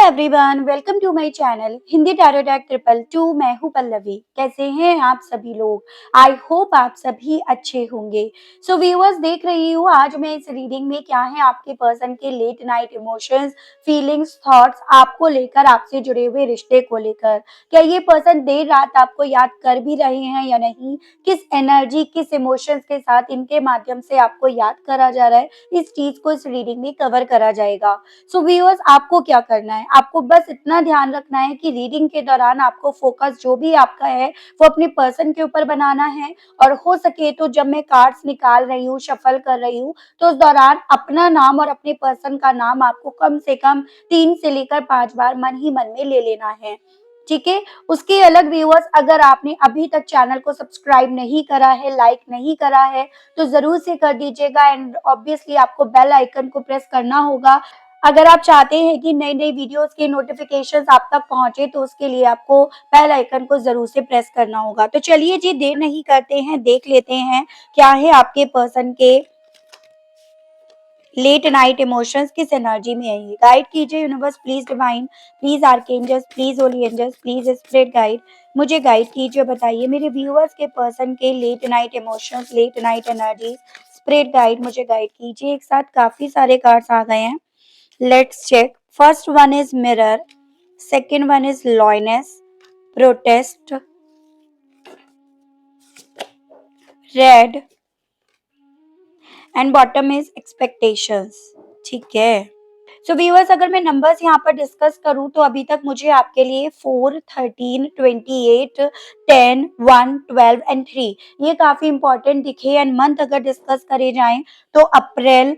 Everyone, welcome to my channel Hindi tarot deck 222। मैं हूं पल्लवी। कैसे हैं आप सभी लोग? आई होप आप सभी अच्छे होंगे। सो व्यूअर्स, देख रही हूँ आज मैं इस रीडिंग में क्या है आपके पर्सन के late night emotions, feelings, thoughts आपको लेकर, आपसे जुड़े हुए रिश्ते को लेकर। क्या ये पर्सन देर रात आपको याद कर भी रहे हैं या नहीं? किस एनर्जी, किस इमोशंस के साथ इनके माध्यम से आपको याद करा जा रहा है, इस चीज को इस रीडिंग में कवर करा जाएगा। सो व्यूअर्स, आपको क्या करना है? आपको बस इतना ध्यान रखना है कि रीडिंग के दौरान आपको फोकस जो भी आपका है वो अपने पर्सन के ऊपर बनाना है। और हो सके तो जब मैं कार्ड्स निकाल रही हूँ, शफल कर रही हूँ, तो उस दौरान अपना नाम और अपने पर्सन का नाम आपको कम से कम 3 से लेकर 5 बार मन ही मन में ले लेना है। ठीक है। उसके अलग व्यूअर्स, अगर आपने अभी तक चैनल को सब्सक्राइब नहीं करा है, लाइक नहीं करा है, तो जरूर से कर दीजिएगा। एंड ऑब्वियसली आपको बेल आइकन को प्रेस करना होगा। अगर आप चाहते हैं कि नई नई वीडियोस के नोटिफिकेशंस आप तक पहुंचे, तो उसके लिए आपको बेल आइकन को जरूर से प्रेस करना होगा। तो चलिए जी, देर नहीं करते हैं, देख लेते हैं क्या है आपके पर्सन के लेट नाइट इमोशंस किस एनर्जी में है। ये गाइड कीजिए universe, please divine, please archangels, please holy angels, please spirit guide, मुझे गाइड कीजिए। बताइए मेरे व्यूअर्स के पर्सन के late night emotions, late night energies, spirit guide मुझे गाइड कीजिए। एक साथ काफी सारे कार्ड्स आ गए हैं। Let's check. First one is mirror, second one is loneliness, protest, red, and bottom is expectations. ठीक है। सो व्यूअर्स, अगर मैं नंबर्स यहाँ पर डिस्कस करूँ तो अभी तक मुझे आपके लिए 4, 13, 28, 10, 1, 12 एंड 3 ये काफी इंपॉर्टेंट दिखे। एंड मंथ अगर डिस्कस करे जाएं तो अप्रैल,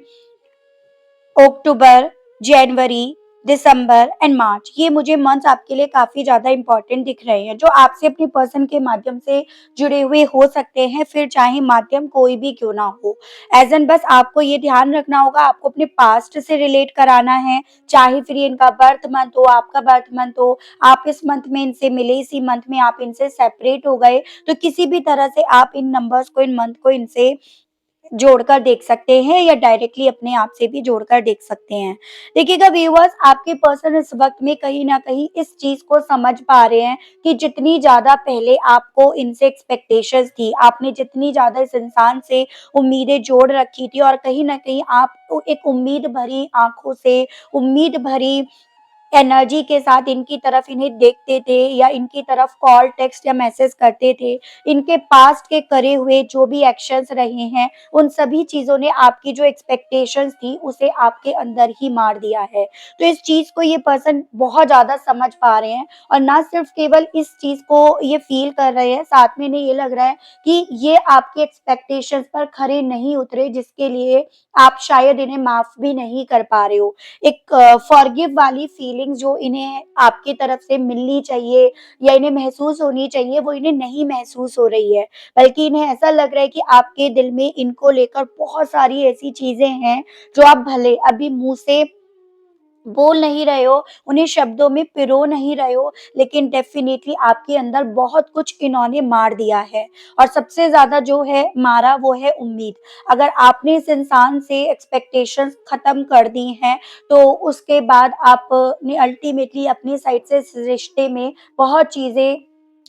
अक्टूबर, जनवरी, दिसंबर एंड मार्च, ये मुझे मंथ्स आपके लिए काफी ज्यादा इंपॉर्टेंट दिख रहे हैं, जो आपसे अपने पर्सन के माध्यम से जुड़े हुए हो सकते हैं, फिर चाहे माध्यम कोई भी क्यों ना हो। एज एन बस आपको ये ध्यान रखना होगा, आपको अपने पास्ट से रिलेट कराना है। चाहे फिर ये इनका बर्थ मंथ हो, आपका बर्थ मंथ हो, आप इस मंथ में इनसे मिले, इसी मंथ में आप इनसे सेपरेट हो गए, तो किसी भी तरह से आप इन नंबर्स को, इन मंथ को इनसे जोड़कर देख सकते हैं, या डायरेक्टली अपने आप से भी जोड़कर देख सकते हैं। देखिएगा व्यूअर्स, आपके पर्सन इस वक्त में कहीं ना कहीं इस चीज को समझ पा रहे हैं कि जितनी ज्यादा पहले आपको इनसे एक्सपेक्टेशंस थी, आपने जितनी ज्यादा इस इंसान से उम्मीदें जोड़ रखी थी, और कहीं ना कहीं आप एक उम्मीद भरी आंखों से, उम्मीद भरी एनर्जी के साथ इनकी तरफ इन्हें देखते थे, या इनकी तरफ कॉल, टेक्स्ट या मैसेज करते थे। इनके पास्ट के करे हुए जो भी एक्शंस रहे हैं, उन सभी चीजों ने आपकी जो एक्सपेक्टेशंस थी उसे आपके अंदर ही मार दिया है। तो इस चीज को ये पर्सन बहुत ज्यादा समझ पा रहे हैं, और ना सिर्फ केवल इस चीज को ये फील कर रहे हैं, साथ में इन्हें ये लग रहा है कि ये आपके एक्सपेक्टेशंस पर खरे नहीं उतरे, जिसके लिए आप शायद इन्हें माफ भी नहीं कर पा रहे हो। एक फॉरगिव वाली फीलिंग जो इन्हें आपकी तरफ से मिलनी चाहिए या इन्हें महसूस होनी चाहिए, वो इन्हें नहीं महसूस हो रही है। बल्कि इन्हें ऐसा लग रहा है कि आपके दिल में इनको लेकर बहुत सारी ऐसी चीजें हैं जो आप भले अभी मुंह से बोल नहीं रहे हो, उन्हें शब्दों में पिरो नहीं रहे हो, लेकिन डेफिनेटली आपके अंदर बहुत कुछ इन्होंने मार दिया है। और सबसे ज्यादा जो है मारा, वो है उम्मीद। अगर आपने इस इंसान से एक्सपेक्टेशंस खत्म कर दी हैं, तो उसके बाद आपने अल्टीमेटली अपनी साइड से इस रिश्ते में बहुत चीजें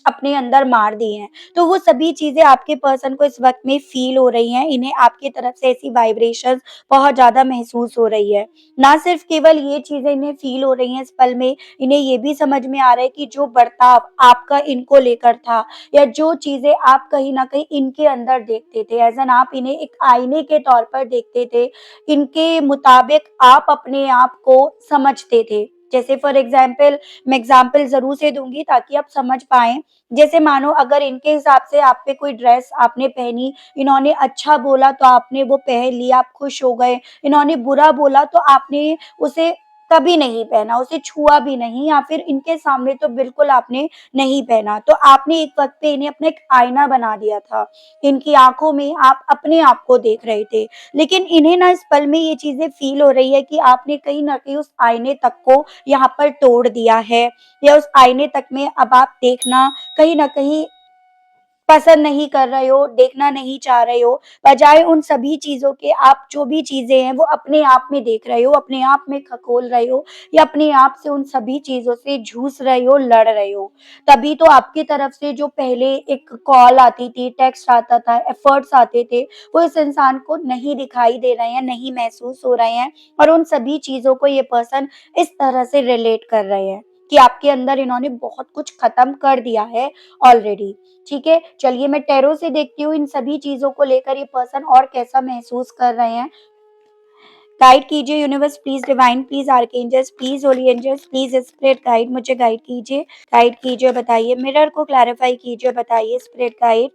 अपने अंदर मार दी हैं। तो वो सभी चीजें आपके पर्सन को इस वक्त में फील हो रही हैं, इन्हें आपकी तरफ से ऐसी वाइब्रेशंस बहुत ज्यादा महसूस हो रही है। ना सिर्फ केवल ये चीजें इन्हें फील हो रही हैं इस पल में, इन्हें ये भी समझ में आ रहा है कि जो बर्ताव आपका इनको लेकर था, या जो चीजें आप कहीं ना कहीं इनके अंदर देखते थे, एज एन आप इन्हें एक आईने के तौर पर देखते थे, इनके मुताबिक आप अपने आप को समझते थे। जैसे फॉर एग्जाम्पल, मैं एग्जाम्पल जरूर से दूंगी ताकि आप समझ पाए। जैसे मानो अगर इनके हिसाब से आप पे कोई ड्रेस आपने पहनी, इन्होंने अच्छा बोला तो आपने वो पहन लिया, आप खुश हो गए। इन्होंने बुरा बोला तो आपने उसे कभी नहीं पहना, उसे छुआ भी नहीं, या फिर इनके सामने तो बिल्कुल आपने नहीं पहना। तो आपने एक वक्त पे इन्हें अपना एक आईना बना दिया था। इनकी आंखों में आप अपने आप को देख रहे थे। लेकिन इन्हें ना इस पल में ये चीजें फील हो रही है कि आपने कहीं ना कहीं उस आईने तक को यहाँ पर तोड़ दिया है, या उस आईने तक में अब आप देखना कहीं ना कहीं पसंद नहीं कर रहे हो, देखना नहीं चाह रहे हो। बजाय उन सभी चीज़ों के आप जो भी चीज़ें हैं वो अपने आप में देख रहे हो, अपने आप में खकोल रहे हो या अपने आप से उन सभी चीज़ों से जूझ रहे हो, लड़ रहे हो। तभी तो आपकी तरफ से जो पहले एक कॉल आती थी, टेक्स्ट आता था, एफर्ट्स आते थे, वो इस इंसान को नहीं दिखाई दे रहे हैं, नहीं महसूस हो रहे हैं और उन सभी चीज़ों को ये पर्सन इस तरह से रिलेट कर रहे हैं कि आपके अंदर इन्होंने बहुत कुछ खत्म कर दिया है ऑलरेडी। ठीक है, चलिए मैं टैरो से देखती हूँ इन सभी चीज़ों को लेकर ये पर्सन और कैसा महसूस कर रहे हैं। गाइड कीजिए universe please, divine please, archangels please, holy angels please, spirit guide, मुझे गाइड कीजिए बताइए, मिरर को क्लैरिफाई कीजिए बताइए स्पिरिट गाइड।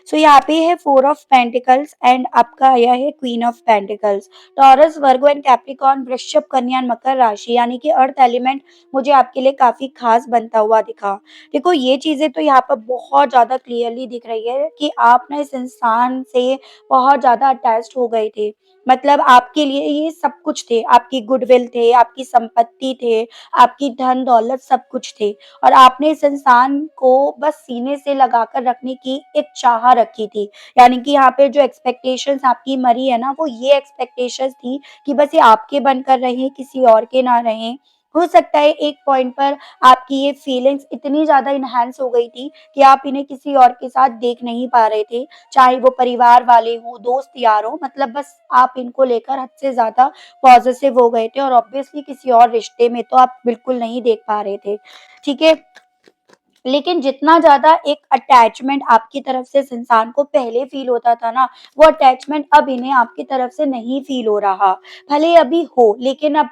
सो यहाँ पे है फोर ऑफ पेंटिकल्स एंड आपका आया है queen of pentacles. Taurus, Virgo and Capricorn, वृश्चिक, कन्या एंड मकर राशि, यानी कि अर्थ एलिमेंट मुझे आपके लिए काफी खास बनता हुआ दिखा। देखो ये चीजें तो यहाँ पर बहुत ज्यादा क्लियरली दिख रही है कि आप ना इस इंसान से बहुत ज्यादा अटैच्ड हो गए थे। मतलब आपके लिए ये सब कुछ थे, आपकी गुडविल थे, आपकी संपत्ति थे, आपकी धन दौलत सब कुछ थे। और आपने इस इंसान को बस सीने से लगाकर रखने की एक चाह रखी थी। यानी कि यहाँ पे जो एक्सपेक्टेशंस आपकी मरी है ना, वो ये एक्सपेक्टेशंस थी कि बस ये आपके बनकर रहें, किसी और के ना रहें। हो सकता है एक पॉइंट पर आपकी ये फीलिंग्स इतनी ज़्यादा एनहांस हो गई थी कि आप इन्हें किसी और के साथ देख नहीं पा रहे थे, चाहे वो परिवार वाले हों, दोस्त यार हों, मतलब बस आप इनको लेकर हद से ज़्यादा पॉज़ेसिव हो गए थे और ऑब्वियसली किसी और रिश्ते में तो आप बिल्कुल नहीं देख पा रहे थे। ठीक है? लेकिन जितना ज़्यादा एक अटैचमेंट आपकी तरफ से इस इंसान को पहले फ़ील होता था ना, वो अटैचमेंट अब इन्हें आपकी तरफ से नहीं फ़ील हो रहा। भले अभी हो, लेकिन अब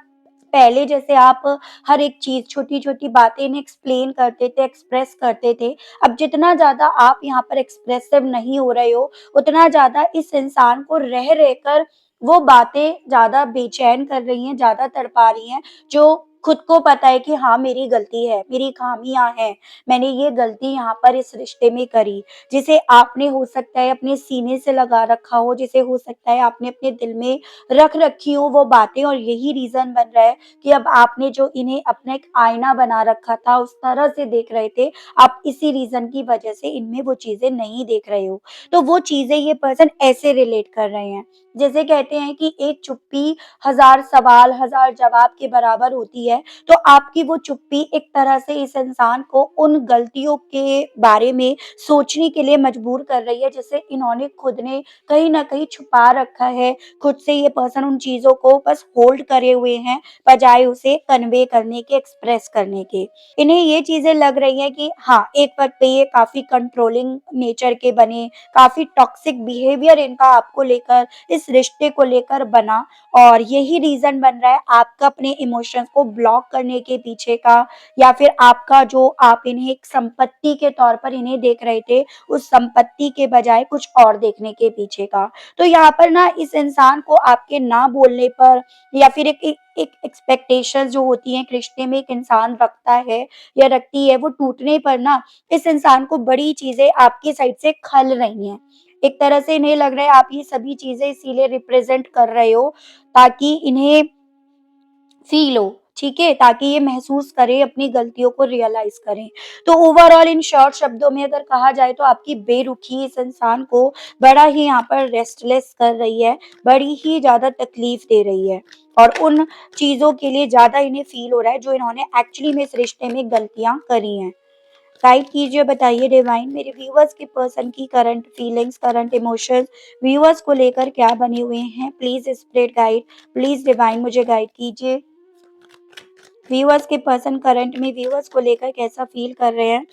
पहले जैसे आप हर एक चीज़, छोटी-छोटी बातें इन्हें एक्सप्लेन करते थे, एक्सप्रेस करते थे, अब जितना ज़्यादा आप यहाँ पर एक्सप्रेसिव नहीं हो रहे हो, उतना ज़्यादा इस इंसान को रह रहकर वो बातें ज़्यादा बेचैन कर रही हैं, ज़्यादा तड़पा रही हैं, जो खुद को पता है कि हाँ, मेरी गलती है, मेरी खामियाँ हैं, मैंने ये गलती यहाँ पर इस रिश्ते में करी, जिसे आपने हो सकता है अपने सीने से लगा रखा हो, जिसे हो सकता है आपने अपने दिल में रख रखी हो वो बातें और यही रीज़न बन रहा है कि अब आपने जो इन्हें अपना एक आईना बना रखा था, उस तरह से देख रहे थे, आप इसी रीज़न की वजह से इनमें वो चीज़ें नहीं देख रहे हो। तो वो चीज़ें ये पर्सन ऐसे रिलेट कर रहे हैं। जैसे कहते हैं कि एक चुप्पी हज़ार सवाल, हज़ार जवाब के बराबर होती है, तो आपकी वो चुप्पी एक तरह से इस इंसान को उन गलतियों के बारे में सोचने के लिए मजबूर कर रही है, जिसे इन्होंने खुद ने कहीं न कहीं छुपा रखा है। खुद से ये पर्सन उन चीज़ों को बस होल्ड करे हुए हैं, बजाए उसे कन्वे करने के, एक्सप्रेस करने के। इन्हें ये चीज़ें लग रही हैं कि हाँ, एक वक़्त पे ये काफ़ी कंट्रोलिंग नेचर के बने, काफ़ी टॉक्सिक बिहेवियर इनका आपको लेकर, इस रिश्ते को लेकर बना और यही रीज़न बन रहा है आपका अपने इमोशंस को ब्लॉक करने के पीछे का या फिर आपका जो आप इन्हें एक संपत्ति के तौर पर इन्हें देख रहे थे, उस संपत्ति के बजाय कुछ और देखने के पीछे का। तो यहाँ पर ना इस इंसान को आपके ना बोलने पर या फिर एक एक्सपेक्टेशंस जो होती हैं, एक रिश्ते में एक इंसान रखता है या रखती है, वो टूटने पर ना इस इंसान को बड़ी चीज़ें आपकी साइड से खल रही हैं। एक तरह से इन्हें लग रहा है आप ये सभी चीज़ें इसीलिए रिप्रेज़ेंट कर रहे हो ताकि इन्हें फ़ील हो, ठीक है? ताकि ये महसूस करें, अपनी गलतियों को रियलाइज़ करें। तो ओवरऑल इन शॉर्ट शब्दों में अगर कहा जाए तो आपकी बेरुखी इस इंसान को बड़ा ही यहाँ पर रेस्टलेस कर रही है, बड़ी ही ज़्यादा तकलीफ़ दे रही है और उन चीज़ों के लिए ज़्यादा इन्हें फ़ील हो रहा है जो इन्होंने एक्चुअली में इस रिश्ते में गलतियाँ करी हैं। गाइड कीजिए बताइए डिवाइन मेरे व्यूअर्स के पर्सन की current feelings, current emotions viewers को लेकर क्या बने हुए हैं? Please spirit guide, please divine मुझे गाइड कीजिए। व्यूअर्स के पर्सन करंट में व्यूअर्स को लेकर कैसा फील कर रहे हैं?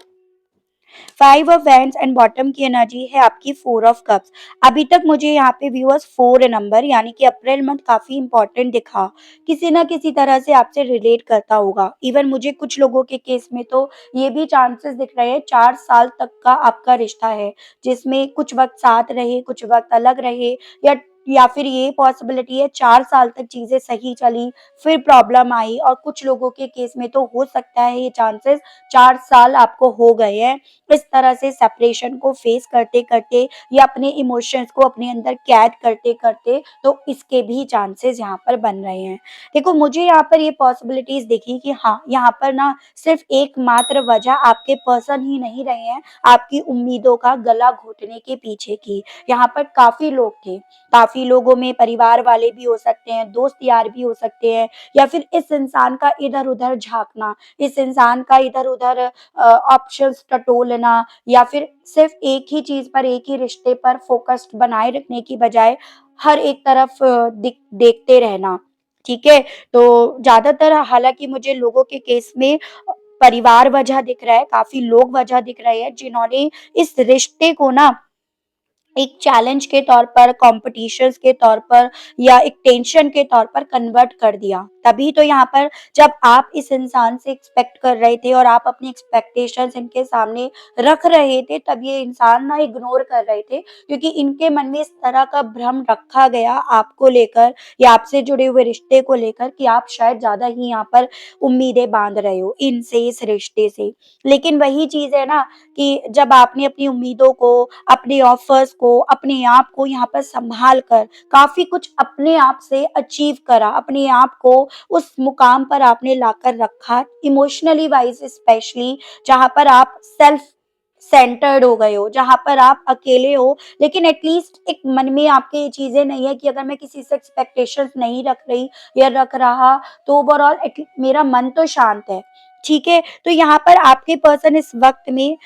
Five of wands and bottom की एनर्जी है आपकी फोर ऑफ कप्स। अभी तक मुझे यहाँ पे व्यूअर्स फोर नंबर यानी कि अप्रैल मंथ काफी इंपॉर्टेंट दिखा, किसी ना किसी तरह से आपसे रिलेट करता होगा। इवन मुझे कुछ लोगों के केस में तो ये भी चांसेस दिख रहे हैं 4 साल तक का आपका रिश्ता है, जिसमें कुछ वक्त साथ रहे, कुछ वक्त अलग रहे या या फिर ये पॉसिबिलिटी है 4 साल तक चीज़ें सही चली, फिर प्रॉब्लम आई और कुछ लोगों के केस में तो हो सकता है ये चांसेस 4 साल आपको हो गए हैं, इस तरह से सेपरेशन को फेस करते-करते या अपने इमोशंस को अपने अंदर कैद करते-करते, तो इसके भी चांसेस यहाँ पर बन रहे हैं। देखो, मुझे यहाँ पर ये पॉसिबिलिटीज़ दिखी कि हाँ, यहाँ पर ना सिर्फ़ एकमात्र वजह आपके पर्सन ही नहीं रहे हैं, आपकी उम्मीदों का गला घोटने के पीछे की। यहाँ पर काफ़ी लोग थे, काफ़ी लोगों में परिवार वाले भी हो सकते हैं, दोस्त यार भी हो सकते हैं या फिर इस इंसान का इधर-उधर झाँकना, इस इंसान का इधर-उधर ऑप्शंस टटोलना या फिर सिर्फ़ एक ही चीज़ पर, एक ही रिश्ते पर फ़ोकस्ड बनाए रखने की बजाय हर एक तरफ देखते रहना, ठीक है? तो ज़्यादातर हालाँकि मुझे लोगों के केस में परिवार वजह दिख रहा है, काफ़ी लोग वजह दिख रहे हैं जिन्होंने इस रिश्ते को ना एक चैलेंज के तौर पर, कॉम्पिटिशन्स के तौर पर या एक टेंशन के तौर पर कन्वर्ट कर दिया। तभी तो यहाँ पर जब आप इस इंसान से एक्सपेक्ट कर रहे थे और आप अपनी एक्सपेक्टेशंस इनके सामने रख रहे थे, तब ये इंसान ना इग्नोर कर रहे थे क्योंकि इनके मन में इस तरह का भ्रम रखा गया आपको लेकर या आपसे जुड़े हुए रिश्ते को लेकर कि आप शायद ज़्यादा ही यहाँ पर उम्मीदें बाँध रहे हो इनसे, इस रिश्ते से। लेकिन वही चीज़ है ना कि जब आपने अपनी उम्मीदों को, अपने ऑफ़र्स को, अपने आप को यहाँ पर सँभाल कर काफ़ी कुछ अपने आप से अचीव करा, अपने आप को उस मुकाम पर आपने लाकर रखा, इमोशनली वाइज़ स्पेशली जहाँ पर आप सेल्फ सेंटर्ड हो गए हो, जहाँ पर आप अकेले हो, लेकिन एट लीस्ट एक मन में आपके ये चीज़ें नहीं है कि अगर मैं किसी से एक्सपेक्टेशंस नहीं रख रही या रख रहा, तो ओवरऑल मेरा मन तो शांत है, ठीक है? तो यहाँ पर आपके पर्सन इस वक़्त में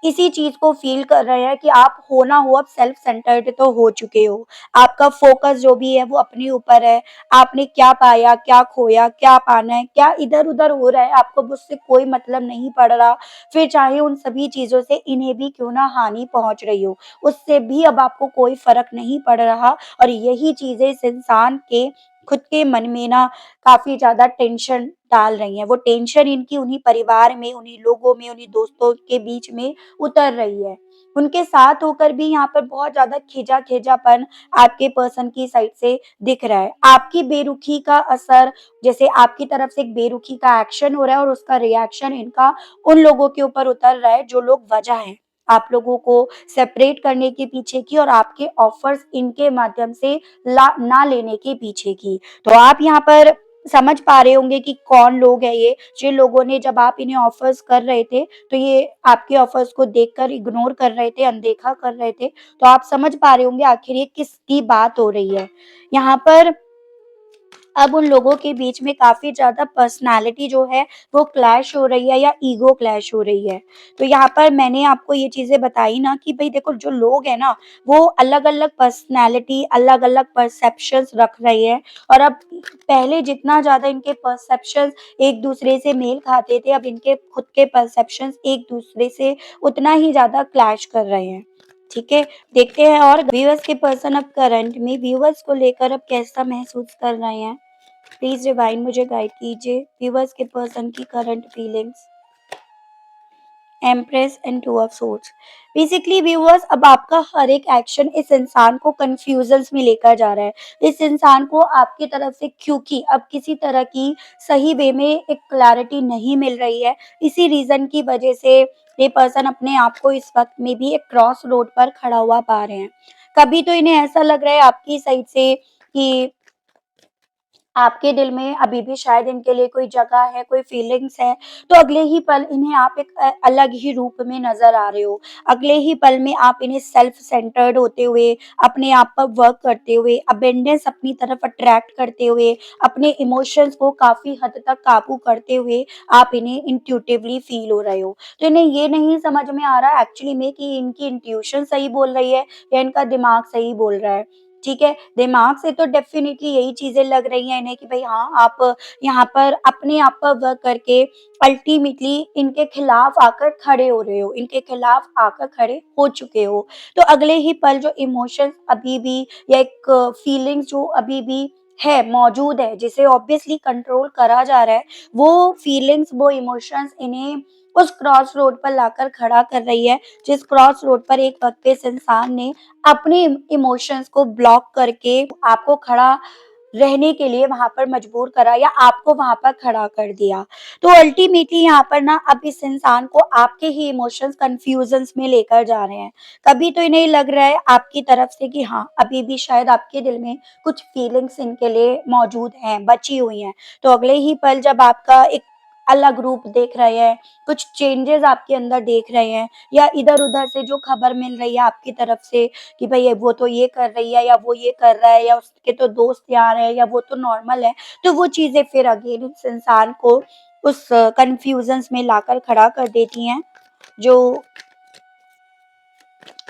इसी चीज़ को फ़ील कर रहे हैं कि आप हो ना हो अब सेल्फ सेंटर्ड तो हो चुके हो। आपका फ़ोकस जो भी है वो अपने ऊपर है। आपने क्या पाया, क्या खोया, क्या पाना है, क्या इधर-उधर हो रहा है, आपको उससे कोई मतलब नहीं पड़ रहा। फिर चाहे उन सभी चीज़ों से इन्हें भी क्यों ना हानि पहुँच रही हो, उससे भी अब आपको कोई फ़र्क नहीं पड़ रहा और यही चीज़ें इस इंसान के खुद के मन में ना काफ़ी ज़्यादा टेंशन डाल रही हैं। वो टेंशन इनकी उन्हीं परिवार में, उन्हीं लोगों में, उन्हीं दोस्तों के बीच में उतर रही है। उनके साथ होकर भी यहाँ पर बहुत ज़्यादा खींचा-खींचापन आपके पर्सन की साइड से दिख रहा है। आपकी बेरुखी का असर जैसे आपकी तरफ से एक बेरुखी का एक्शन हो रहा है और उसका रिएक्शन इनका उन लोगों के ऊपर उतर रहा है जो लोग वजह हैं। आप लोगों को सेपरेट करने के पीछे की और आपके ऑफर्स इनके माध्यम से ला ना लेने के पीछे की। तो आप यहाँ पर समझ पा रहे होंगे कि कौन लोग हैं ये, जिन लोगों ने जब आप इन्हें ऑफ़र्स कर रहे थे, तो ये आपके ऑफ़र्स को देखकर इग्नोर कर रहे थे, अनदेखा कर रहे थे। तो आप समझ पा रहे होंगे आखिर ये किसकी बात हो रही है। यहाँ पर अब उन लोगों के बीच में काफ़ी ज़्यादा पर्सनैलिटी जो है वो क्लैश हो रही है या ईगो क्लैश हो रही है। तो यहाँ पर मैंने आपको ये चीज़ें बताई ना कि भई देखो जो लोग हैं ना, वो अलग-अलग पर्सनैलिटी, अलग-अलग परसेप्शंस रख रहे हैं और अब पहले जितना ज़्यादा इनके परसेप्शंस एक-दूसरे से मेल खाते थे, अब इनके खुद के परसेप्शंस एक-दूसरे से उतना ही ज़्यादा क्लैश कर रहे हैं। ठीक है? देखते हैं और व्यूअर्स के पर्सन अब करंट में व्यूअर्स को लेकर अब कैसा महसूस कर रहे हैं? प्लीज़ डिवाइन मुझे गाइड कीजिए व्यूअर्स के पर्सन की current feelings. Empress and two of swords. Basically viewers अब आपका हर एक एक्शन इस इंसान को कन्फ्यूजन्स में लेकर जा रहा है। इस इंसान को आपकी तरफ से क्योंकि अब किसी तरह की सही वे में एक क्लैरिटी नहीं मिल रही है, इसी रीज़न की वजह से ये पर्सन अपने आप को इस वक़्त में भी एक क्रॉस रोड पर खड़ा हुआ पा रहे हैं। कभी तो इन्हें ऐसा लग रहा है आपकी साइड से कि आपके दिल में अभी भी शायद इनके लिए कोई जगह है, कोई फीलिंग्स है, तो अगले ही पल इन्हें आप एक अलग ही रूप में नज़र आ रहे हो। अगले ही पल में आप इन्हें सेल्फ सेंटर्ड होते हुए, अपने आप पर वर्क करते हुए, अबेंडेंस अपनी तरफ अट्रैक्ट करते हुए, अपने इमोशंस को काफ़ी हद तक काबू करते हुए, आप इन्हें इंट्यूटिवली फ़ील हो रहे हो। तो इन्हें ये नहीं समझ में आ रहा एक्चुअली में कि इनकी इंट्यूशन सही बोल रही है या इनका दिमाग सही बोल रहा है। ठीक है? दिमाग से तो डेफ़िनिटली यही चीज़ें लग रही हैं इन्हें कि भई हाँ, आप यहाँ पर अपने आप पर वर्क करके अल्टीमेटली इनके खिलाफ आकर खड़े हो रहे हो, इनके खिलाफ आकर खड़े हो चुके हो। तो अगले ही पल जो इमोशंस अभी भी या एक फीलिंग्स जो अभी भी मौजूद है, जिसे ऑब्वियसली कंट्रोल करा जा रहा है, वो फीलिंग्स, वो इमोशंस इन्हें उस क्रॉस रोड पर लाकर खड़ा कर रही है, जिस क्रॉस रोड पर एक वक़्त पे इस इंसान ने अपने इमोशंस को ब्लॉक करके आपको खड़ा रहने के लिए वहाँ पर मजबूर करा या आपको वहाँ पर खड़ा कर दिया। तो अल्टीमेटली यहाँ पर ना अब इस इंसान को आपके ही इमोशंस कन्फ्यूज़न्स में लेकर जा रहे हैं। कभी तो इन्हें लग रहा है आपकी तरफ से कि हाँ, अभी भी शायद आपके दिल में कुछ फीलिंग्स इनके लिए मौजूद हैं, बची हुई हैं। तो अगले ही पल जब आपका एक अलग रूप देख रहे हैं, कुछ चेंजेज़ आपके अंदर देख रहे हैं या इधर-उधर से जो खबर मिल रही है आपकी तरफ से कि भई वो तो ये कर रही है या वो ये कर रहा है या उसके तो दोस्त यार हैं या वो तो नॉर्मल है। तो वो चीज़ें फिर अगेन उस इंसान को उस कन्फ्यूज़न्स में लाकर खड़ा कर देती हैं, जो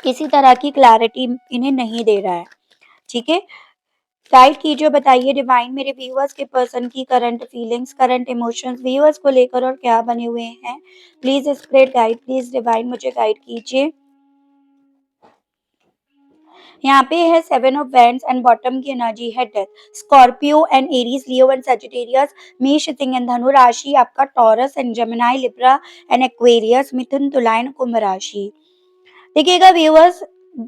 किसी तरह की क्लैरिटी इन्हें नहीं दे रहा है। ठीक है? गाइड कीजिए, बताइए डिवाइन मेरे व्यूअर्स के पर्सन की current feelings, current emotions viewers को लेकर और क्या बने हुए हैं। Please spread guide, please divine मुझे गाइड कीजिए। यहाँ पे है 7 ऑफ वैंड्स एंड बॉटम की एनर्जी है death, Scorpio and Aries, Leo and Sagittarius, Mesh, Simha and Dhanu राशि आपका Taurus and Gemini, Libra and Aquarius, Mithun, Tula and कुंभ राशि। देखिएगा व्यूअर्स,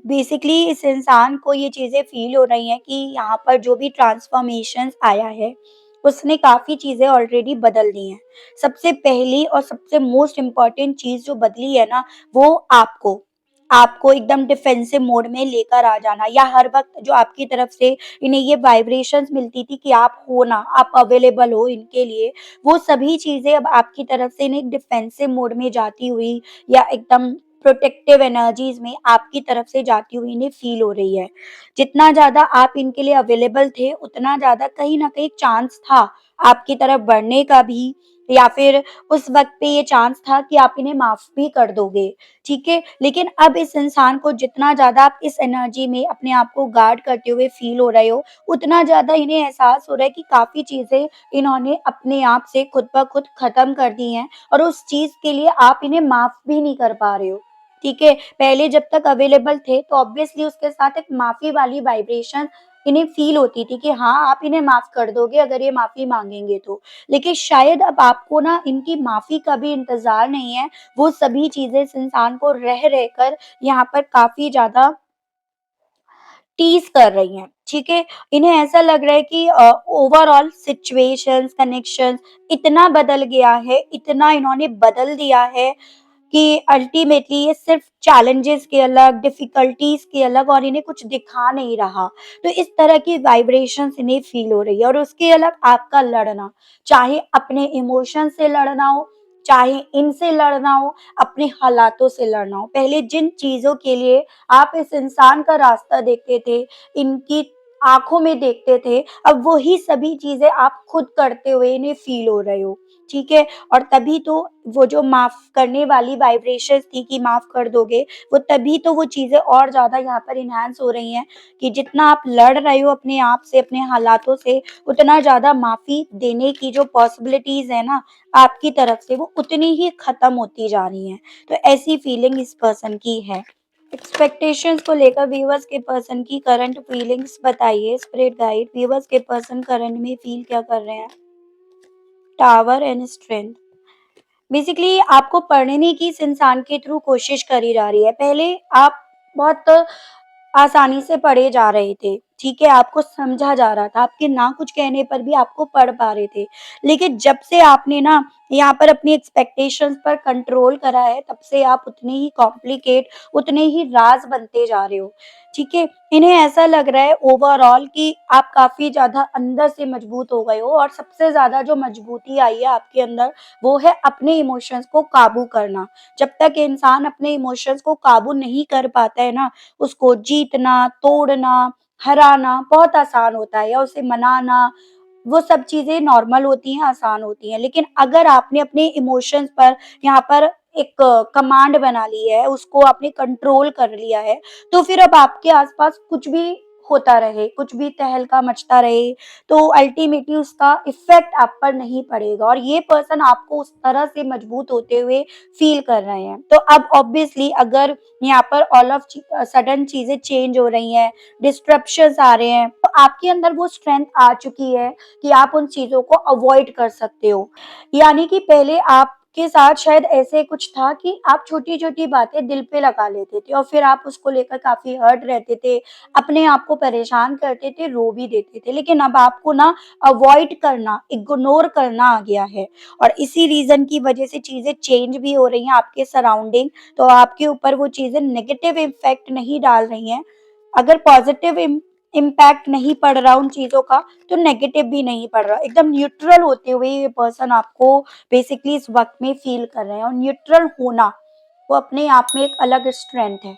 बेसिकली इस इंसान को ये चीज़ें फ़ील हो रही हैं कि यहाँ पर जो भी ट्रांसफ़ॉर्मेशंस आया है, उसने काफ़ी चीज़ें ऑलरेडी बदल दी हैं। सबसे पहली और सबसे मोस्ट इम्पोर्टेंट चीज़ जो बदली है ना, वो आपको एकदम डिफेंसिव मोड में लेकर आ जाना या हर वक़्त जो आपकी तरफ से इन्हें ये वाइब्रेशंस मिलती थी कि आप हो ना, आप अवेलेबल हो इनके लिए, वो सभी चीज़ें अब आपकी तरफ से इन्हें डिफेंसिव मोड में जाती हुई या एकदम प्रोटेक्टिव एनर्जीज़ में आपकी तरफ से जाती हुई इन्हें फ़ील हो रही है। जितना ज़्यादा आप इनके लिए अवेलेबल थे, उतना ज़्यादा कहीं न कहीं चांस था आपकी तरफ बढ़ने का भी या फिर उस वक़्त पे ये चांस था कि आप इन्हें माफ़ भी कर दोगे, ठीक है? लेकिन अब इस इंसान को जितना ज़्यादा आप इस एनर्जी में अपने आप को गार्ड करते हुए फ़ील हो रहे हो, उतना ज़्यादा इन्हें एहसास हो रहा है कि काफ़ी चीज़ें इन्होंने अपने आप से खुद ब खुद ख़त्म कर दी हैं और उस चीज़ के लिए आप इन्हें माफ़ भी नहीं कर पा रहे हो। ठीक है? पहले जब तक अवेलेबल थे तो ऑब्वियसली उसके साथ एक माफ़ी वाली वाइब्रेशन इन्हें फ़ील होती थी कि हाँ, आप इन्हें माफ़ कर दोगे अगर ये माफ़ी माँगेंगे तो। लेकिन शायद अब आपको ना इनकी माफ़ी का भी इंतज़ार नहीं है, वो सभी चीज़ें इस इंसान को रह कर यहाँ पर काफ़ी ज़्यादा टीज़ कर रही हैं, ठीक है? इन्हें ऐसा लग रहा है कि ओवरऑल सिचुएशंस, कनेक्शंस इतना बदल गया है, इतना इन्होंने बदल दिया है कि अल्टीमेटली ये सिर्फ चैलेंजेस के अलग, डिफिकल्टीज के अलग और इन्हें कुछ दिखा नहीं रहा। तो इस तरह की वाइब्रेशंस इन्हें फील हो रही है और उसके अलग आपका लड़ना, चाहे अपने इमोशन से लड़ना हो, चाहे इनसे लड़ना हो, अपने हालातों से लड़ना हो। पहले जिन चीज़ों के लिए आप इस इंसान का रास्ता देखते थे, इनकी आँखों में देखते थे, अब वही सभी चीज़ें आप खुद करते हुए इन्हें फील हो रहे हो, ठीक है? और तभी तो वो जो माफ़ करने वाली वाइब्रेशंस थी कि माफ़ कर दोगे, वो तभी तो वो चीज़ें और ज़्यादा यहाँ पर एनहांस हो रही हैं कि जितना आप लड़ रहे हो अपने आप से, अपने हालातों से, उतना ज़्यादा माफ़ी देने की जो पॉसिबिलिटीज़ है ना, आपकी तरफ से वो उतनी ही ख़त्म होती जा रही हैं। तो ऐसी फीलिंग इस पर्सन की है। एक्सपेक्टेशंस को लेकर व्यूअर्स के पर्सन की करंट फीलिंग्स बताइए, स्पिरिट गाइड व्यूअर्स के पर्सन करंट में फ़ील क्या कर रहे हैं? Tower and strength. बेसिकली आपको पढ़ने की इस इंसान के थ्रू कोशिश करी जा रही है। पहले आप बहुत आसानी से पढ़े जा रहे थे, ठीक है? आपको समझा जा रहा था, आपके ना कुछ कहने पर भी आपको पढ़ पा रहे थे। लेकिन जब से आपने ना यहाँ पर अपनी एक्सपेक्टेशंस पर कंट्रोल करा है, तब से आप उतने ही कॉम्प्लिकेट, उतने ही राज़ बनते जा रहे हो, ठीक है? इन्हें ऐसा लग रहा है ओवरऑल कि आप काफ़ी ज़्यादा अंदर से मजबूत हो गए हो और सबसे ज़्यादा जो मजबूती आई है आपके अंदर, वो है अपने इमोशंस को काबू करना। जब तक इंसान अपने इमोशंस को काबू नहीं कर पाता है ना, उसको जीतना, तोड़ना, हराना बहुत आसान होता है या उसे मनाना, वो सब चीज़ें नॉर्मल होती हैं, आसान होती हैं। लेकिन अगर आपने अपने इमोशंस पर यहाँ पर एक कमांड बना ली है, उसको आपने कंट्रोल कर लिया है, तो फिर अब आपके आस-पास कुछ भी होता रहे, कुछ भी तहलका मचता रहे, तो अल्टीमेटली उसका इफ़ेक्ट आप पर नहीं पड़ेगा और ये पर्सन आपको उस तरह से मजबूत होते हुए फ़ील कर रहे हैं। तो अब ऑब्वियसली अगर यहाँ पर सडन चीज़ें चेंज हो रही हैं, डिस्ट्रप्शंस आ रहे हैं, तो आपके अंदर वो स्ट्रेंथ आ चुकी है कि आप उन चीज़ों को अवॉइड कर सकते हो। यानी कि पहले आपके साथ शायद ऐसे कुछ था कि आप छोटी-छोटी बातें दिल पे लगा लेते थे और फिर आप उसको लेकर काफ़ी हर्ट रहते थे, अपने आप को परेशान करते थे, रो भी देते थे। लेकिन अब आपको ना अवॉइड करना, इग्नोर करना आ गया है और इसी रीज़न की वजह से चीज़ें चेंज भी हो रही हैं आपके सराउंडिंग, तो आपके ऊपर वो चीज़ें नेगेटिव इम्पैक्ट नहीं डाल रही हैं। अगर पॉज़िटिव इम्पैक्ट नहीं पड़ रहा उन चीज़ों का, तो नेगेटिव भी नहीं पड़ रहा। एकदम न्यूट्रल होते हुए ये पर्सन आपको बेसिकली इस वक़्त में फ़ील कर रहे हैं और न्यूट्रल होना, वो अपने आप में एक अलग स्ट्रेंथ है।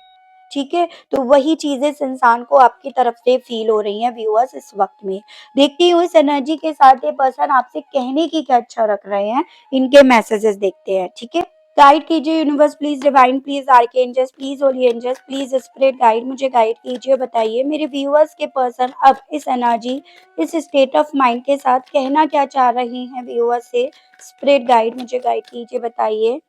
ठीक है? तो वही चीज़ें इस इंसान को आपकी तरफ से फ़ील हो रही हैं व्यूअर्स इस वक़्त में। देखती हूँ इस एनर्जी के साथ ये पर्सन आपसे कहने की क्या इच्छा रख रहे हैं, इनके मैसेजेस देखते हैं। ठीक है? गाइड कीजिए universe please, divine please, archangels please, holy angels please, spirit guide मुझे गाइड कीजिए, बताइए मेरे व्यूअर्स के पर्सन अब इस एनर्जी, इस स्टेट ऑफ माइंड के साथ कहना क्या चाह रहे हैं व्यूअर्स से। स्पिरिट गाइड मुझे गाइड कीजिए, बताइए।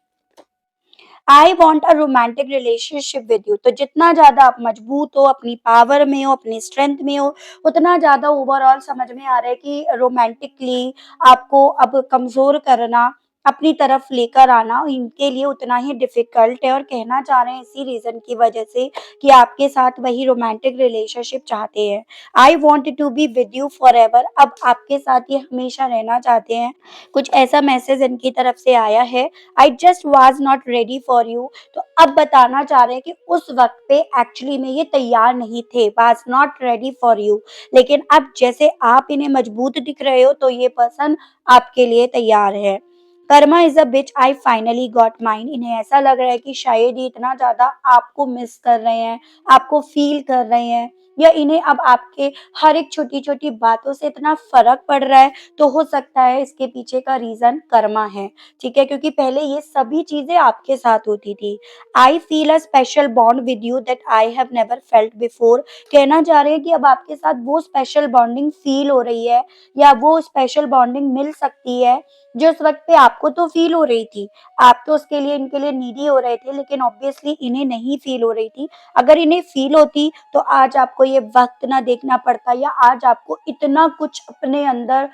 I want a romantic relationship with you. तो जितना ज़्यादा आप मजबूत हो, अपनी पावर में हो, अपनी स्ट्रेंथ में हो, उतना ज़्यादा ओवरऑल समझ में आ रहा है कि रोमांटिकली आपको अब कमज़ोर करना, अपनी तरफ लेकर आना इनके लिए उतना ही डिफ़िकल्ट है और कहना चाह रहे हैं इसी रीज़न की वजह से कि आपके साथ वही रोमांटिक रिलेशनशिप चाहते हैं। I want to be with you forever. अब आपके साथ ये हमेशा रहना चाहते हैं। कुछ ऐसा मैसेज इनकी तरफ से आया है। I just was not ready for you. तो अब बताना चाह रहे हैं कि उस वक्त पे एक्चुअली में ये तैयार नहीं थे, was not ready for you. लेकिन अब जैसे आप इन्हें मजबूत दिख रहे हो तो ये पर्सन आपके लिए तैयार है। Karma is a bitch, I finally got mine. इन्हें ऐसा लग रहा है कि शायद ये इतना ज्यादा आपको मिस कर रहे हैं, आपको फील कर रहे हैं, या इन्हें अब आपके हर एक छोटी छोटी बातों से इतना फर्क पड़ रहा है। तो हो सकता है इसके पीछे का रीजन कर्मा है। ठीक है? क्योंकि पहले ये सभी चीज़ें आपके साथ होती थी। I feel a special bond with you that I have never felt before. कहना चाह रहे हैं कि अब आपके साथ वो स्पेशल बॉन्डिंग फ़ील हो रही है या वो स्पेशल बॉन्डिंग मिल सकती है, जो उस वक़्त पे आपको तो फ़ील हो रही थी। आप तो उसके लिए इनके लिए नीडी हो रहे थे, लेकिन ऑब्वियसली इन्हें नहीं फ़ील हो रही थी। अगर इन्हें फ़ील होती, तो आज आपको ये वक़्त ना देखना पड़ता या आज आपको इतना कुछ अपने अंदर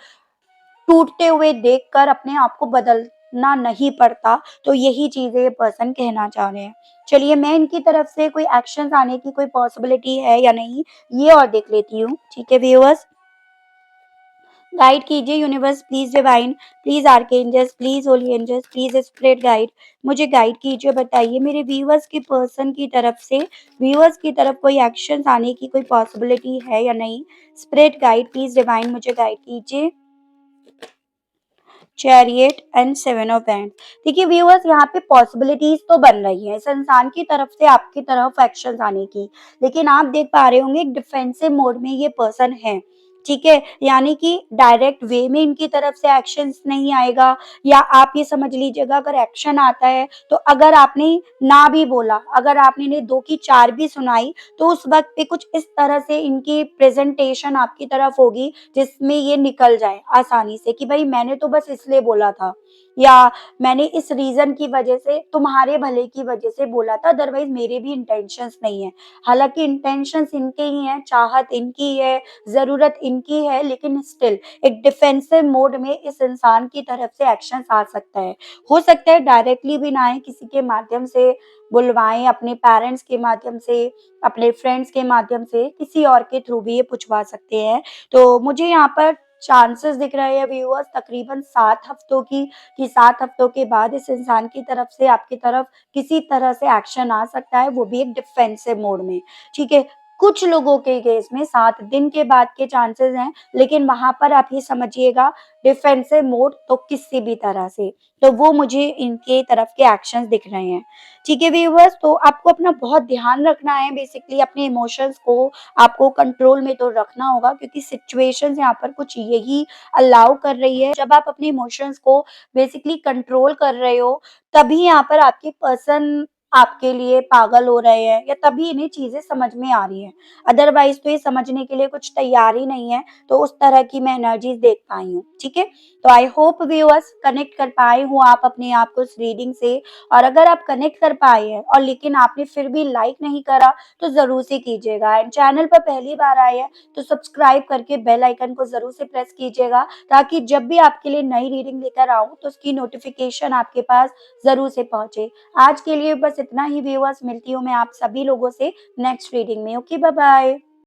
टूटते हुए देखकर अपने आप को बदलना नहीं पड़ता। तो यही चीज़ें ये पर्सन कहना चाह रहे हैं। चलिए मैं इनकी तरफ से कोई एक्शंस आने की कोई पॉसिबिलिटी है या नहीं, ये और देख लेती हूँ। ठीक है व्यूअर्स? गाइड कीजिए universe please, divine please, archangels please, holy angels please, spirit guide मुझे गाइड कीजिए, बताइए मेरे व्यूअर्स के पर्सन की तरफ से, व्यूअर्स की तरफ कोई एक्शंस आने की कोई पॉसिबिलिटी है या नहीं? स्पिरिट गाइड प्लीज़, डिवाइन मुझे गाइड कीजिए। Chariot and seven of hand. देखिए व्यूअर्स, यहाँ पे पॉसिबिलिटीज तो बन रही है इस इंसान की तरफ से आपकी तरफ एक्शन आने की, लेकिन आप देख पा रहे होंगे एक डिफेंसिव मोड में ये पर्सन है। ठीक है? यानी कि डायरेक्ट वे में इनकी तरफ से एक्शंस नहीं आएगा, या आप ये समझ लीजिएगा अगर एक्शन आता है तो अगर आपने ना भी बोला, अगर आपने इन्हें दो की चार भी सुनाई, तो उस वक्त पे कुछ इस तरह से इनकी प्रेजेंटेशन आपकी तरफ होगी जिसमें ये निकल जाए आसानी से कि भाई मैंने तो बस इसलिए बोला था, या मैंने इस रीजन की वजह से, तुम्हारे भले की वजह से बोला था, अदरवाइज मेरे भी इंटेंशंस नहीं है। हालांकि इंटेंशंस इनके ही हैं, चाहत इनकी है, जरूरत इनकी है, लेकिन स्टिल एक डिफेंसिव मोड में इस इंसान की तरफ से एक्शन आ सकता है। हो सकता है डायरेक्टली भी ना आए, किसी के माध्यम से बुलवाएं, अपने पेरेंट्स के माध्यम से, अपने फ्रेंड्स के माध्यम से, किसी और के थ्रू भी ये पूछवा सकते हैं। तो मुझे यहाँ पर चांसेस दिख रहे हैं व्यूअर्स तकरीबन 7 हफ्तों की, कि 7 हफ्तों के बाद इस इंसान की तरफ से आपकी तरफ किसी तरह से एक्शन आ सकता है, वो भी एक डिफेंसिव मोड में। ठीक है? कुछ लोगों के केस में 7 दिन के बाद के चांसेस हैं, लेकिन वहां पर आप ये समझिएगा डिफेंसिव मोड तो किसी भी तरह से, तो वो मुझे इनके तरफ के एक्शंस दिख रहे हैं। ठीक है व्यूअर्स, तो आपको अपना बहुत ध्यान रखना है, बेसिकली अपने इमोशंस को आपको कंट्रोल में तो रखना होगा, क्योंकि सिचुएशंस यहाँ पर कुछ यही अलाउ कर रही है। जब आप अपने इमोशंस को बेसिकली कंट्रोल कर रहे हो, तभी यहाँ पर आपके पर्सन आपके लिए पागल हो रहे हैं या तभी इन्हें चीज़ें समझ में आ रही हैं। अदरवाइज़ तो ये समझने के लिए कुछ तैयार ही नहीं है, तो उस तरह की मैं एनर्जीज़ देख पाई हूँ, ठीक है? तो आई होप व्यूअर्स कनेक्ट कर पाए हो आप अपने आप को इस रीडिंग से, और अगर आप कनेक्ट कर पाए हैं और लेकिन आपने फिर भी लाइक नहीं करा, तो ज़रूर से कीजिएगा एंड चैनल पर पहली बार आए हैं, तो सब्सक्राइब करके बेल आइकन को ज़रूर से प्रेस कीजिएगा, ताकि जब भी आपके लिए नई रीडिंग लेकर आऊँ, तो उसकी नोटिफ़िकेशन आपके पास ज़रूर से पहुँचे। आज के लिए बस इतना ही व्यूअर्स, मिलती हूँ मैं आप सभी लोगों से नेक्स्ट रीडिंग में। Okay, bye bye.